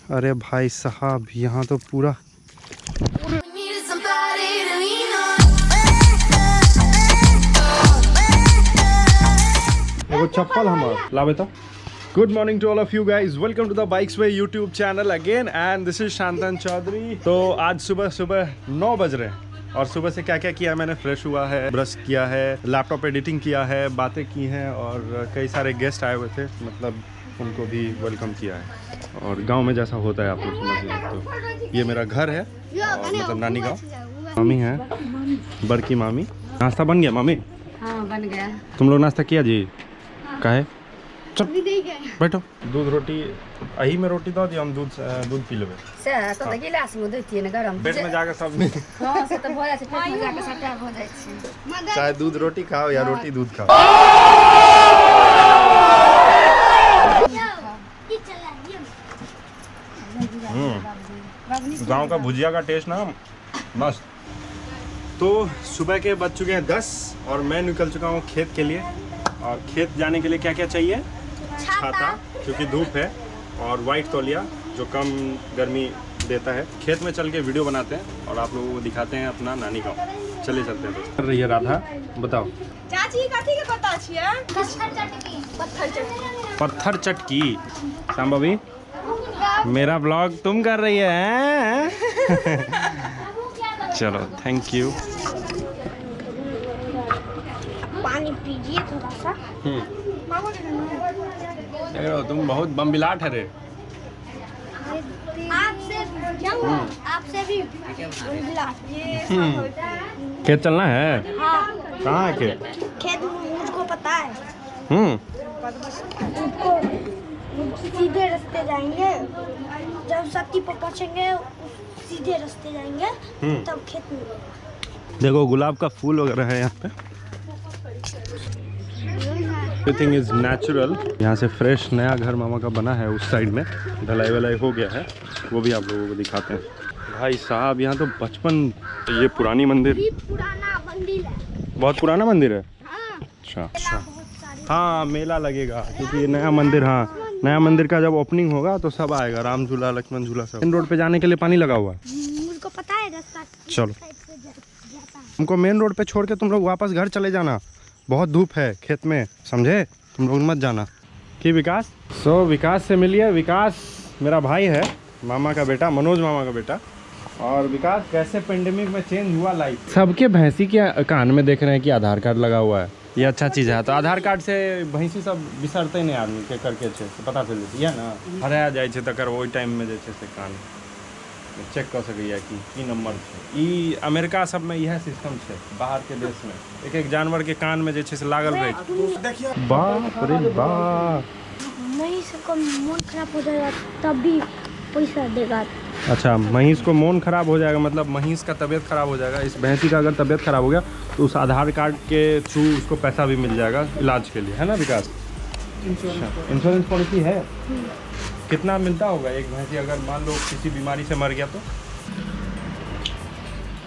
अरे भाई साहब यहाँ तो पूरा वो चप्पल हमारा ला बेटा। Good morning to all of you guys, welcome to the bikes way YouTube channel again and this is Shantan Chaudhary. तो आज सुबह सुबह 9 बज रहे हैं और सुबह से क्या क्या किया मैंने, फ्रेश हुआ है, ब्रश किया है, लैपटॉप एडिटिंग किया है, बातें की हैं और कई सारे गेस्ट आए हुए थे, मतलब उनको भी वेलकम किया है। और गांव में जैसा होता है आप लोग समझ लीजिए। तो ये मेरा घर है और मतलब नानी गाँव। मामी है, बड़की मामी। नाश्ता बन गया मामी? हाँ बन गया। तुम लोग नाश्ता किया जी? काहे? चल बैठो। दूध रोटी अही में रोटी दो दियो, हम दूध पी लेबे। से तो गिलास में देती है गरम पेट में जाके सब में हां से तो हो जाए, पेट में जाके सटा हो जाए छै। चाहे दूध रोटी खाओ या रोटी दूध खाओ। गांव का भुजिया का टेस्ट ना मस्त। तो सुबह के बज चुके हैं 10 और मैं निकल चुका हूँ खेत के लिए। और खेत जाने के लिए क्या क्या चाहिए? छाता क्योंकि धूप है, और वाइट तौलिया जो कम गर्मी देता है। खेत में चल के वीडियो बनाते हैं और आप लोगों को दिखाते हैं अपना नानी गाँव। चले चलते हैं। कर रही है राधा, बताओ। चाची कथी के पता छियै? पत्थर चटकी। सांबा भी मेरा ब्लॉग तुम कर रही है? चलो थैंक यू। पानी पीजिए थोड़ा सा। तुम बहुत बम्बिलाट है रे। आपसे भी ये सब होता है। खेत चलना है? हाँ। कहाँ है खेत? खेत मुझको पता है। सीधे रास्ते जाएंगे, जब सत्ती पर पहुंचेंगे सीधे रास्ते जाएंगे तब खेत मिलेगा। देखो गुलाब का फूल वगैरह है यहाँ पे। Everything is natural. यहाँ से फ्रेश नया घर मामा का बना है, उस साइड में ढलाई वलाई हो गया है, वो भी आप लोगों को दिखाते हैं। भाई साहब यहाँ तो बचपन, ये पुरानी मंदिर, पुराना मंदिर है। बहुत पुराना मंदिर है। हाँ। अच्छा हाँ मेला लगेगा क्योंकि ये नया मंदिर, हाँ नया मंदिर का जब ओपनिंग होगा तो सब आएगा, राम झूला लक्ष्मण झूला सब। मेन रोड पे जाने के लिए पानी लगा हुआ है। मुझको पता है रास्ता। चलो हमको मेन रोड पे छोड़ के तुम लोग वापस घर चले जाना, बहुत धूप है खेत में, समझे? तुम लोग मत जाना। कि विकास? विकास से मिलिए। विकास मेरा भाई है, मामा का बेटा, मनोज मामा का बेटा। और विकास कैसे पेंडेमिक में चेंज हुआ लाइफ। सबके भैंसी के कान में देख रहे हैं कि आधार कार्ड लगा हुआ है, ये अच्छा चीज़ है। तो आधार कार्ड से भैंसी सब बिसरते नहीं आदमी के करके से पता चल जाती है ना, हरा जाए तकर वही टाइम में जैसे से कान चेक कर सकै कि की नंबर है। ई अमेरिका सब में यह सिस्टम है, बाहर के देश में एक एक जानवर के कान में जैसे से लागल रहे। बाप रे बाप। महिष को मन खराब हो जाएगा तब भी पैसा देगा। अच्छा महिष को मन खराब हो जाएगा, मतलब महिष का तबीयत खराब हो जाएगा। इस भैंसी का अगर तबीयत खराब हो गया तो उस आधार कार्ड के थ्रू उसको पैसा भी मिल जाएगा इलाज के लिए, है ना विकास? इंश्योरेंस पॉलिसी है? कितना मिलता होगा एक भैंसी अगर मान लो किसी बीमारी से मर गया तो?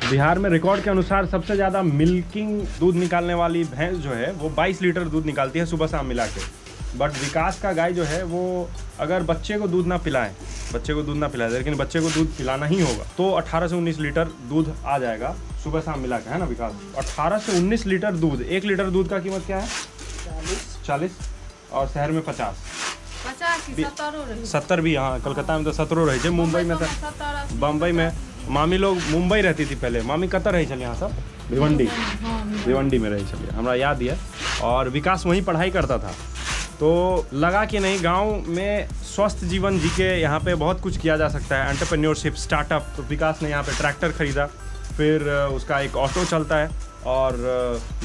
बिहार में रिकॉर्ड के अनुसार सबसे ज़्यादा मिल्किंग दूध निकालने वाली भैंस जो है वो 22 लीटर दूध निकालती है सुबह शाम मिला के। बट विकास का गाय जो है वो अगर बच्चे को दूध ना पिलाए, लेकिन बच्चे को दूध पिलाना ही होगा तो 18 से 19 लीटर दूध आ जाएगा सुबह शाम मिला के, है ना विकास? 18 से 19 लीटर दूध। 1 लीटर दूध का कीमत क्या है? 40 और शहर में 50 70 भी। हाँ कलकत्ता में तो 17 रहे, मुंबई में तो, बम्बई में मामी लोग मुंबई रहती थी पहले, मामी कतर रही चलिए यहाँ सब भिवंडी में रही चलिए, हमारा याद है। और विकास वहीं पढ़ाई करता था तो लगा कि नहीं गांव में स्वस्थ जीवन जी के यहाँ पे बहुत कुछ किया जा सकता है, एंटरप्रेन्योरशिप, स्टार्टअप। तो विकास ने यहाँ पे ट्रैक्टर खरीदा, फिर उसका एक ऑटो चलता है और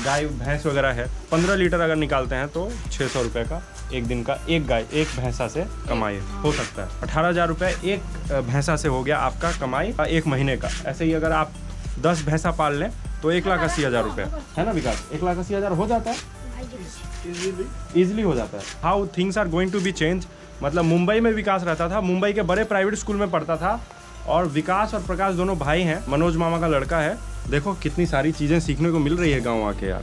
गाय भैंस वगैरह है। 15 लीटर अगर निकालते हैं तो 600 रुपये का एक दिन का एक गाय एक भैंसा से कमाई हो सकता है। 18,000 रुपये एक भैंसा से हो गया आपका कमाई एक महीने का। ऐसे ही अगर आप 10 भैंसा पाल लें तो 1,80,000 रुपये, है ना विकास? 1,80,000 हो जाता है, इजीली हो जाता है। How things are going to be change. मतलब मुंबई में विकास रहता था, मुंबई के बड़े प्राइवेट स्कूल में पढ़ता था, और विकास और प्रकाश दोनों भाई हैं, मनोज मामा का लड़का है। देखो कितनी सारी चीज़ें सीखने को मिल रही है गाँव आके यार।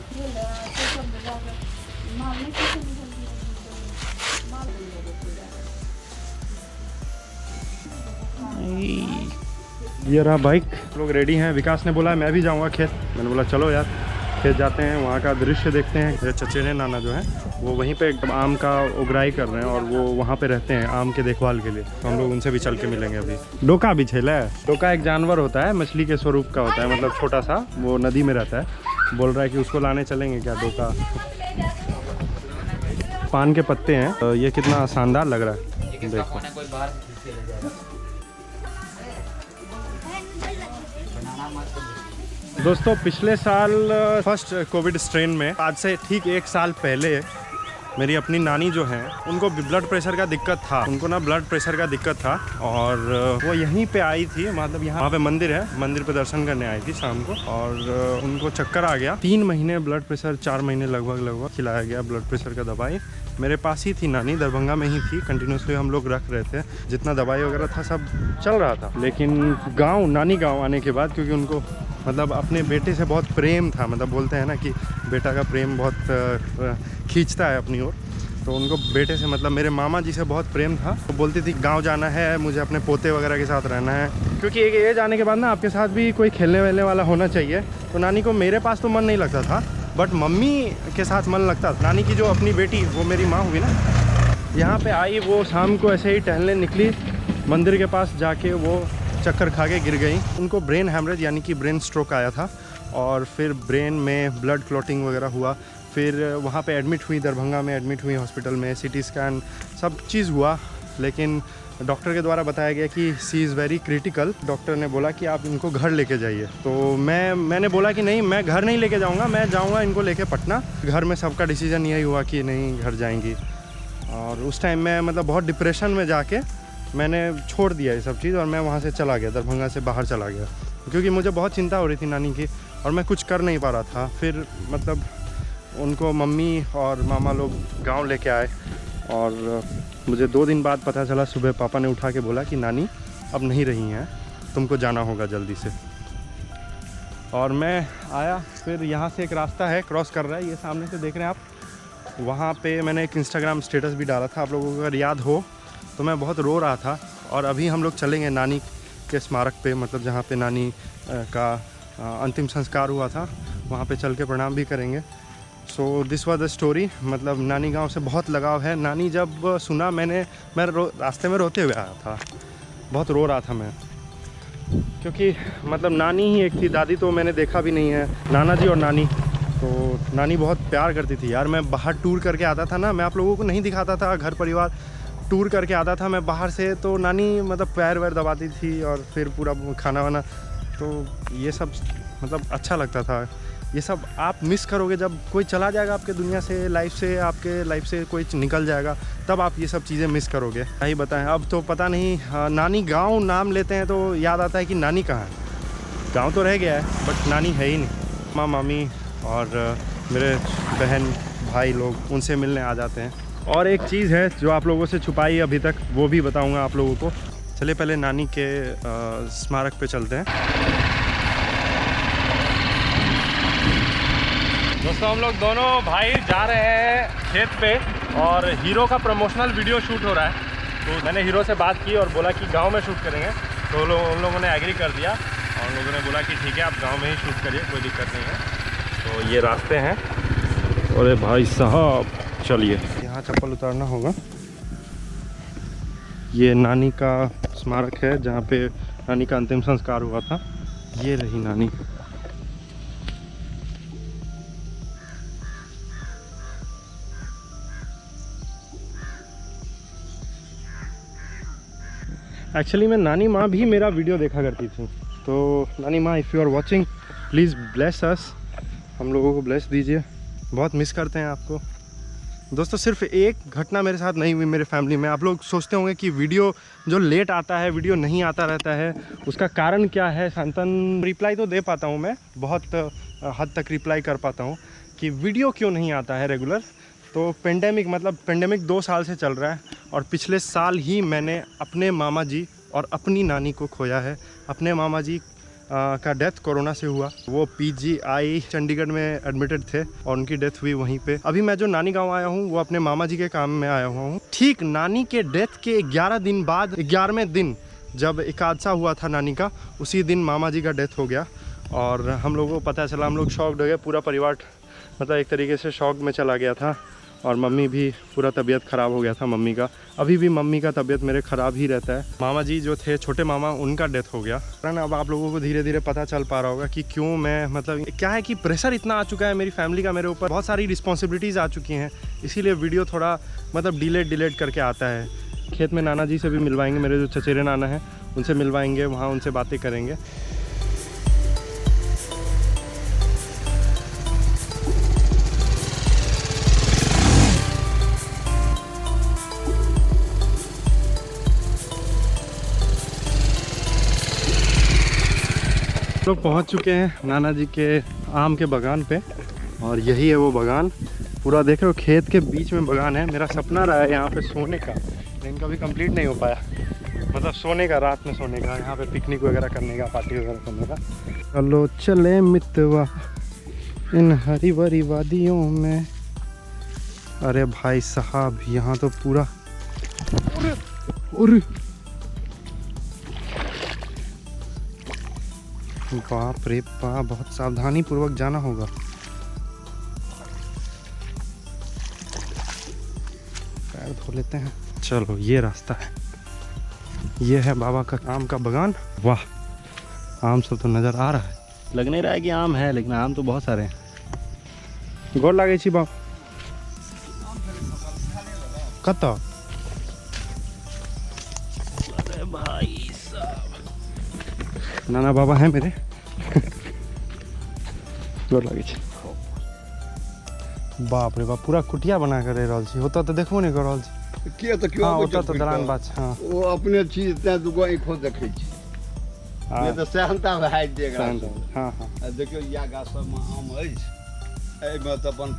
ये रहा बाइक, लोग रेडी हैं। विकास ने बोला मैं भी जाऊंगा खेत, मैंने बोला चलो यार खेत जाते हैं, वहाँ का दृश्य देखते हैं। ये चचेरे नाना जो हैं वो वहीं पे आम का उगराई कर रहे हैं और वो वहाँ पे रहते हैं आम के देखभाल के लिए, तो हम लोग उनसे भी चल के मिलेंगे अभी। डोका भी छेला है। डोका एक जानवर होता है, मछली के स्वरूप का होता है, मतलब छोटा सा, वो नदी में रहता है। बोल रहा है कि उसको लाने चलेंगे क्या डोका। पान के पत्ते हैं, तो ये कितना शानदार लग रहा है देखो। दोस्तों पिछले साल फर्स्ट कोविड स्ट्रेन में, आज से ठीक 1 साल पहले, मेरी अपनी नानी जो हैं उनको ब्लड प्रेशर का दिक्कत था। उनको ना ब्लड प्रेशर का दिक्कत था और वो यहीं पे आई थी, मतलब यहाँ पे मंदिर है, मंदिर पे दर्शन करने आई थी शाम को, और उनको चक्कर आ गया। 3 महीने ब्लड प्रेशर, 4 महीने लगभग खिलाया गया ब्लड प्रेशर का दवाई। मेरे पास ही थी नानी, दरभंगा में ही थी, कंटिन्यूसली हम लोग रख रहे थे, जितना दवाई वगैरह था सब चल रहा था। लेकिन गाँव, नानी गाँव आने के बाद, क्योंकि उनको मतलब अपने बेटे से बहुत प्रेम था, मतलब बोलते हैं ना कि बेटा का प्रेम बहुत खींचता है अपनी ओर, तो उनको बेटे से मतलब मेरे मामा जी से बहुत प्रेम था। तो बोलती थी गांव जाना है, मुझे अपने पोते वगैरह के साथ रहना है, क्योंकि एक एज आने के बाद ना आपके साथ भी कोई खेलने वेलने वाला होना चाहिए। तो नानी को मेरे पास तो मन नहीं लगता था, बट मम्मी के साथ मन लगता था। नानी की जो अपनी बेटी, वो मेरी माँ हुई ना, यहाँ पे आई, वो शाम को ऐसे ही टहलने निकली, मंदिर के पास जाके वो चक्कर खा के गिर गई। उनको ब्रेन हैमरेज यानी कि ब्रेन स्ट्रोक आया था, और फिर ब्रेन में ब्लड क्लॉटिंग वगैरह हुआ। फिर वहाँ पे एडमिट हुई, दरभंगा में एडमिट हुई हॉस्पिटल में, सीटी स्कैन सब चीज़ हुआ, लेकिन डॉक्टर के द्वारा बताया गया कि सी इज़ वेरी क्रिटिकल। डॉक्टर ने बोला कि आप इनको घर लेके जाइए। तो मैंने बोला कि नहीं, मैं घर नहीं लेके जाऊँगा, मैं जाऊँगा इनको लेके पटना। घर में सबका डिसीजन यही हुआ कि नहीं, घर जाएंगी। और उस टाइम मैं मतलब बहुत डिप्रेशन में जाके मैंने छोड़ दिया ये सब चीज़, और मैं वहाँ से चला गया, दरभंगा से बाहर चला गया, क्योंकि मुझे बहुत चिंता हो रही थी नानी की, और मैं कुछ कर नहीं पा रहा था। फिर मतलब उनको मम्मी और मामा लोग गांव लेके आए, और मुझे 2 दिन बाद पता चला, सुबह पापा ने उठा के बोला कि नानी अब नहीं रही हैं, तुमको जाना होगा जल्दी से। और मैं आया, फिर यहाँ से एक रास्ता है, क्रॉस कर रहा है, ये सामने से देख रहे हैं आप। वहाँ पे मैंने एक इंस्टाग्राम स्टेटस भी डाला था, आप लोगों को अगर याद हो तो। मैं बहुत रो रहा था, और अभी हम लोग चलेंगे नानी के स्मारक पे, मतलब जहाँ पे नानी का अंतिम संस्कार हुआ था, वहाँ पे चल के प्रणाम भी करेंगे। So this was the story. मतलब नानी गांव से बहुत लगाव है। नानी जब सुना, मैं रास्ते में रोते हुए आया था, बहुत रो रहा था मैं, क्योंकि मतलब नानी ही एक थी, दादी तो मैंने देखा भी नहीं है, नाना जी और नानी। तो नानी बहुत प्यार करती थी यार। मैं बाहर टूर करके आता था ना, मैं आप लोगों को नहीं दिखाता था, घर परिवार टूर करके आता था मैं बाहर से, तो नानी मतलब पैर वैर दबाती थी, और फिर पूरा खाना वाना, तो ये सब मतलब अच्छा लगता था। ये सब आप मिस करोगे जब कोई चला जाएगा आपके दुनिया से, लाइफ से, आपके लाइफ से कोई निकल जाएगा, तब आप ये सब चीज़ें मिस करोगे। यही बताएं, अब तो पता नहीं। नानी गांव नाम लेते हैं तो याद आता है कि नानी कहाँ है। गांव तो रह गया है, बट नानी है ही नहीं। माँ, मामी और मेरे बहन भाई लोग उनसे मिलने आ जाते हैं। और एक चीज़ है जो आप लोगों से छुपाई अभी तक, वो भी बताऊँगा आप लोगों को। चलिए पहले नानी के स्मारक पे चलते हैं। दोस्तों हम लोग दोनों भाई जा रहे हैं खेत पे, और हीरो का प्रमोशनल वीडियो शूट हो रहा है। तो मैंने हीरो से बात की और बोला कि गांव में शूट करेंगे, तो उन लोगों ने एग्री कर दिया, और उन लोगों ने बोला कि ठीक है आप गांव में ही शूट करिए, कोई दिक्कत नहीं है। तो ये रास्ते हैं। अरे भाई साहब, चलिए यहाँ चप्पल उतारना होगा। ये नानी का स्मारक है, जहाँ पे नानी का अंतिम संस्कार हुआ था। ये रही नानी। एक्चुअली मैं नानी माँ भी मेरा वीडियो देखा करती थी। तो नानी माँ, if you are watching, please bless us, हम लोगों को ब्लेस दीजिए, बहुत मिस करते हैं आपको। दोस्तों सिर्फ एक घटना मेरे साथ नहीं हुई मेरे फैमिली में। आप लोग सोचते होंगे कि वीडियो जो लेट आता है, वीडियो नहीं आता रहता है, उसका कारण क्या है। शांतन, रिप्लाई तो दे पाता हूँ मैं, बहुत हद तक रिप्लाई कर पाता हूँ कि वीडियो क्यों नहीं आता है रेगुलर। तो पेंडेमिक 2 साल से चल रहा है, और पिछले साल ही मैंने अपने मामा जी और अपनी नानी को खोया है। अपने मामा जी का डेथ कोरोना से हुआ। वो PGI चंडीगढ़ में एडमिटेड थे, और उनकी डेथ हुई वहीं पे। अभी मैं जो नानी गांव आया हूँ, वो अपने मामा जी के काम में आया हुआ हूँ। ठीक नानी के डेथ के 11 दिन बाद, 11वें दिन जब एक हादसा हुआ था नानी का, उसी दिन मामा जी का डेथ हो गया और हम लोगों को पता चला, हम लोग शॉक्ड हो गए, पूरा परिवार मतलब एक तरीके से शॉक में चला गया था। और मम्मी भी पूरा तबीयत ख़राब हो गया था मम्मी का। अभी भी मम्मी का तबीयत मेरे ख़राब ही रहता है। मामा जी जो थे, छोटे मामा, उनका डेथ हो गया। अब आप लोगों को धीरे धीरे पता चल पा रहा होगा कि क्यों मैं मतलब क्या है कि प्रेशर इतना आ चुका है मेरी फैमिली का, मेरे ऊपर बहुत सारी रिस्पॉन्सिबिलिटीज़ आ चुकी हैं, इसीलिए वीडियो थोड़ा मतलब डिलेट करके आता है। खेत में नाना जी से भी मिलवाएंगे, मेरे जो चचेरे नाना हैं उनसे मिलवाएंगे, वहाँ उनसे बातें करेंगे। लोग पहुंच चुके हैं नाना जी के आम के बागान पे और यही है वो बागान। पूरा देख रहे हो, खेत के बीच में बागान है। मेरा सपना रहा है यहाँ पे सोने का, लेकिन कभी कंप्लीट नहीं हो पाया। मतलब सोने का, रात में सोने का, यहाँ पे पिकनिक वगैरह करने का, पार्टी वगैरह करने का। चलो चले मितवा इन हरी भरी वादियों में। अरे भाई साहब, यहाँ तो पूरा बाप रे बाप, बहुत सावधानी पूर्वक जाना होगा। पैर धो लेते हैं। चलो, ये रास्ता है, ये है बाबा का आम का बागान। वाह, आम सब तो नजर आ रहा है। लग नहीं रहा है कि आम है, लेकिन आम तो बहुत सारे हैं। गोर लागे छी बाप। कत भाई साहब, नाना बाबा हैं मेरे। गोर लागे छी। बाप रे बाप, पूरा कुटिया बना कर रह रहल छी। होता तो देखबो नहीं कर रहल छी। के तो क्यों हाँ, होता तो दरान बात। हाँ, वो अपने चीज ते दुगो आंखों देखै छी। हाँ, ये तो सहनता भाई देगा। हाँ हाँ, देखियो या गाछ सब में आम अछि। ए में तो अपन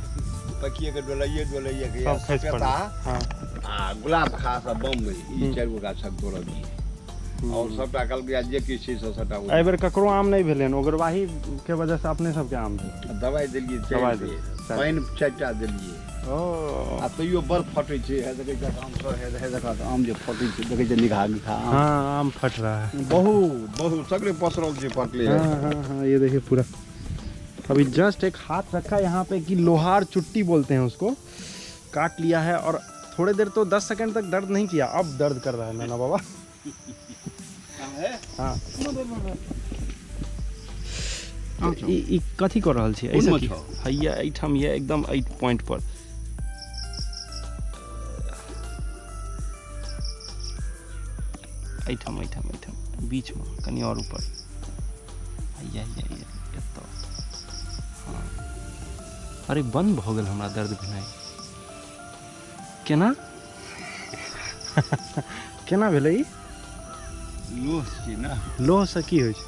पकिए के डोलाइए के सब खसि पड़ल। हाँ, आ गुलाब खास बम में ई चार गो गाछक तोड़ल। और सबटा कल गया जे किछ छै सबटा। एहि बेर ककरो आम नहीं भेलै, ओगरवाही के वजह से अपने सबके आम भेल। दवाई देलिए, दवाई दवाई देलियै। पानि चारिटा देलिए। ओ, आ तैयो बड़ फटै छै। हे देखै छ आम सब, हे देखा आम जे फटै छै, देखै छ निघा आम। हाँ, आम फट रहा है। बहुत सगरे पसरल छै, फटले है। हाँ हाँ हाँ, ये देखिए पूरा। अभी जस्ट एक हाथ रखा यहाँ पे कि लोहार चुट्टी बोलते हैं उसको, काट लिया है। और थोड़ी देर तो 10 सेकंड तक दर्द नहीं किया, अब दर्द कर रहा है नाना बाबा। हाँ, ई कथी कर रहल छी ऐसे की? हैया एठाम ये एकदम 8 पॉइंट पर। एठाम बीच में कनी और ऊपर। हैया एतो। हाँ, अरे बंद भ गेल हमरा दर्द भेनाइ। केना केना भेलै? लोह छै ना, लोह से की होइ छै?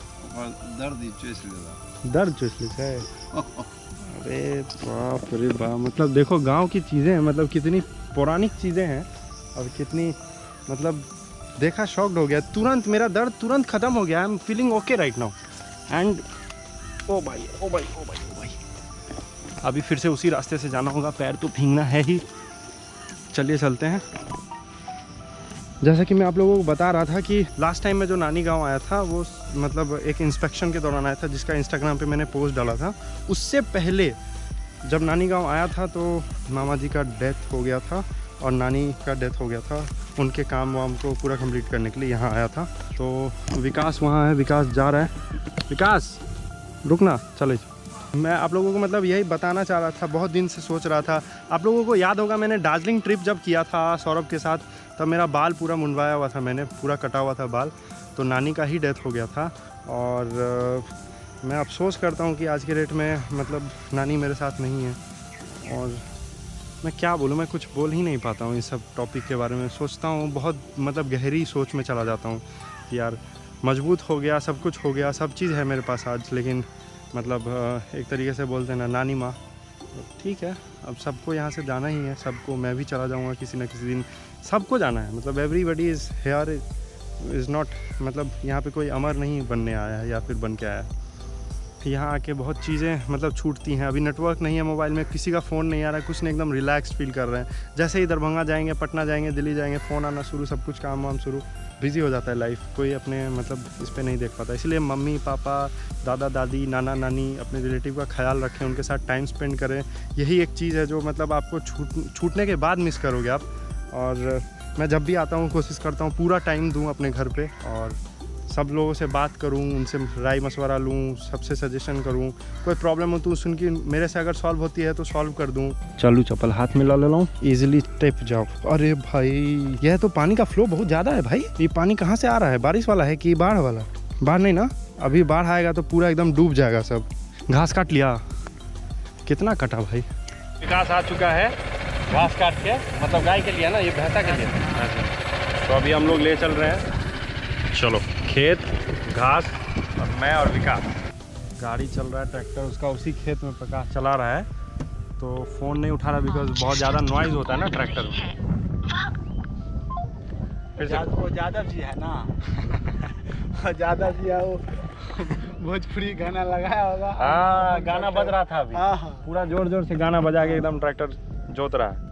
दर्द चोइस लेला। दर्द चोइस लै छै? अरे बाप रे बाप, मतलब देखो गांव की चीज़ें हैं, मतलब कितनी पौराणिक चीज़ें हैं और कितनी मतलब देखा, शॉक्ड हो गया तुरंत। मेरा दर्द तुरंत ख़त्म हो गया। I am feeling okay right now. And ओ भाई ओ भाई ओ भाई ओ भाई, अभी फिर से उसी रास्ते से जाना होगा। पैर तो भीगना है ही। चलिए चलते हैं। जैसा कि मैं आप लोगों को बता रहा था कि लास्ट टाइम मैं जो नानी गांव आया था, वो मतलब एक इंस्पेक्शन के दौरान आया था, जिसका इंस्टाग्राम पे मैंने पोस्ट डाला था। उससे पहले जब नानी गांव आया था तो मामा जी का डेथ हो गया था और नानी का डेथ हो गया था। उनके काम वाम को पूरा कंप्लीट करने के लिए यहाँ आया था। तो विकास वहाँ है, विकास जा रहा है। विकास रुकना, चले। मैं आप लोगों को मतलब यही बताना चाह रहा था, बहुत दिन से सोच रहा था। आप लोगों को याद होगा, मैंने दार्जिलिंग ट्रिप जब किया था सौरभ के साथ, तब मेरा बाल पूरा मुंडवाया हुआ था, मैंने पूरा कटा हुआ था बाल। तो नानी का ही डेथ हो गया था। और मैं अफसोस करता हूँ कि आज के डेट में मतलब नानी मेरे साथ नहीं है। और मैं क्या बोलूँ, मैं कुछ बोल ही नहीं पाता हूँ इस सब टॉपिक के बारे में। सोचता हूँ, बहुत मतलब गहरी सोच में चला जाता हूँ कि यार मजबूत हो गया, सब कुछ हो गया, सब चीज़ है मेरे पास आज, लेकिन मतलब एक तरीके से बोलते हैं ना, नानी माँ। ठीक है, अब सबको यहाँ से जाना ही है, सबको। मैं भी चला जाऊँगा किसी न किसी दिन, सबको जाना है। मतलब everybody is here is not, मतलब यहाँ पे कोई अमर नहीं बनने आया है या फिर बन के आया है। यहाँ आके बहुत चीज़ें मतलब छूटती हैं। अभी नेटवर्क नहीं है मोबाइल में, किसी का फ़ोन नहीं आ रहा है, कुछ नहीं, एकदम रिलैक्स फील कर रहे हैं। जैसे ही दरभंगा जाएंगे, पटना जाएंगे, दिल्ली जाएंगे, फ़ोन आना शुरू, सब कुछ काम वाम शुरू। बिजी हो जाता है लाइफ, कोई अपने मतलब इस पे नहीं देख पाता। इसलिए मम्मी पापा, दादा दादी, नाना नानी अपने रिलेटिव का ख्याल रखें, उनके साथ टाइम स्पेंड करें। यही एक चीज़ है जो मतलब आपको छूटने के बाद मिस करोगे आप। और मैं जब भी आता हूँ कोशिश करता हूँ पूरा टाइम दूँ अपने घर पे और सब लोगों से बात करूँ, उनसे राय मशवरा लूँ, सबसे सजेशन करूँ। कोई प्रॉब्लम हो तो सुन के मेरे से अगर सॉल्व होती है तो सॉल्व कर दूँ। चालू चप्पल हाथ में ला ले रहा हूँ, ईजिली टिप जाओ। अरे भाई यह तो पानी का फ्लो बहुत ज़्यादा है भाई। ये पानी कहाँ से आ रहा है? बारिश वाला है कि बाढ़ वाला? बाढ़ नहीं ना, अभी बाढ़ आएगा तो पूरा एकदम डूब जाएगा सब। घास काट लिया, कितना कटा भाई। विकास आ चुका है घास काट के, मतलब गाय के लिए ना, ये भैंसा के लिए। तो अभी हम लोग ले चल रहे हैं, चलो खेत, घास और मैं और विकास। गाड़ी चल रहा है, ट्रैक्टर उसका उसी खेत में प्रकाश चला रहा है, तो फ़ोन नहीं उठा रहा बिकॉज बहुत ज़्यादा नॉइज़ होता है ना ट्रैक्टर में। फिर से वो यादव जी है ना यादव जी है, वो भोजपुरी गाना लगाया होगा। हाँ गाना बज रहा था अभी, हाँ हाँ पूरा जोर जोर से गाना बजा के एकदम ट्रैक्टर जोत रहा है।